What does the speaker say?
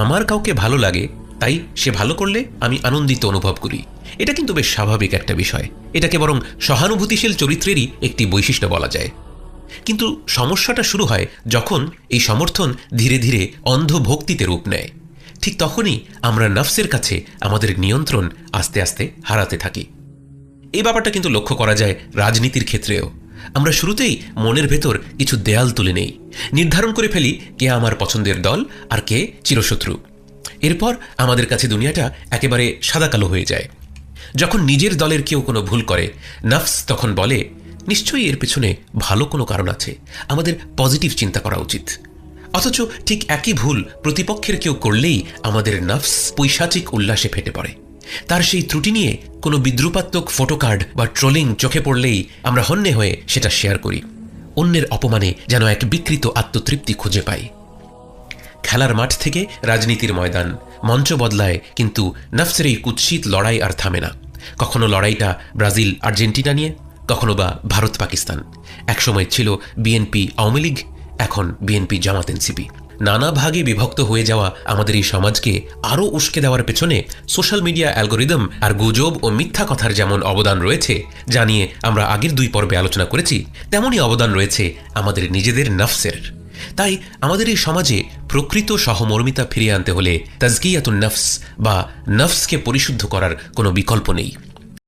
আমার কাউকে ভালো লাগে, তাই সে ভালো করলে আমি আনন্দিত অনুভব করি। এটা কিন্তু বেশ স্বাভাবিক একটা বিষয়। এটাকে বরং সহানুভূতিশীল চরিত্রেরই একটি বৈশিষ্ট্য বলা যায়। কিন্তু সমস্যাটা শুরু হয় যখন এই সমর্থন ধীরে ধীরে অন্ধ ভক্তিতে রূপ নেয়। ঠিক তখনই আমরা নফসের কাছে আমাদের নিয়ন্ত্রণ আস্তে আস্তে হারাতে থাকি। এই ব্যাপারটা কিন্তু লক্ষ্য করা যায় রাজনীতির ক্ষেত্রেও। আমরা শুরুতেই মনের ভেতর কিছু দেয়াল তুলে নেই, নির্ধারণ করে ফেলি কে আমার পছন্দের দল আর কে চিরশত্রু। এরপর আমাদের কাছে দুনিয়াটা একেবারে সাদাকালো হয়ে যায়। যখন নিজের দলের কেউ কোনো ভুল করে, নফস তখন বলে নিশ্চয়ই এর পেছনে ভালো কোনো কারণ আছে, আমাদের পজিটিভ চিন্তা করা উচিত। অথচ ঠিক একই ভুল প্রতিপক্ষের কেউ করলেই আমাদের নফস পৈশাচিক উল্লাসে ফেটে পড়ে। তার সেই ত্রুটি নিয়ে কোনো বিদ্রুপাত্মক ফটোকার্ড বা ট্রোলিং চোখে পড়লেই আমরা হন্যে হয়ে সেটা শেয়ার করি। অন্যের অপমানে যেন এক বিকৃত আত্মতৃপ্তি খুঁজে পাই। খেলার মাঠ থেকে রাজনীতির ময়দান, মঞ্চ বদলায়, কিন্তু নফসের এই কুৎসিত লড়াই আর থামে না। কখনো লড়াইটা ব্রাজিল আর্জেন্টিনা নিয়ে, কখনো বা ভারত পাকিস্তান। একসময় ছিল বিএনপি আওয়ামী লীগ, এখন বিএনপি জামাত এনসিপি। নানা ভাগে বিভক্ত হয়ে যাওয়া আমাদের এই সমাজকে আরও উস্কে দেওয়ার পেছনে সোশ্যাল মিডিয়া অ্যালগোরিদম আর গুজব ও মিথ্যা কথার যেমন অবদান রয়েছে, যা নিয়ে আমরা আগের 2 পর্বে আলোচনা করেছি, তেমনই অবদান রয়েছে আমাদের নিজেদের নফসের। তাই আমাদের এই সমাজে প্রকৃত সহমর্মিতা ফিরিয়ে আনতে হলে তাজকিয়াতুন নফস বা নফসকে পরিশুদ্ধ করার কোনো বিকল্প নেই।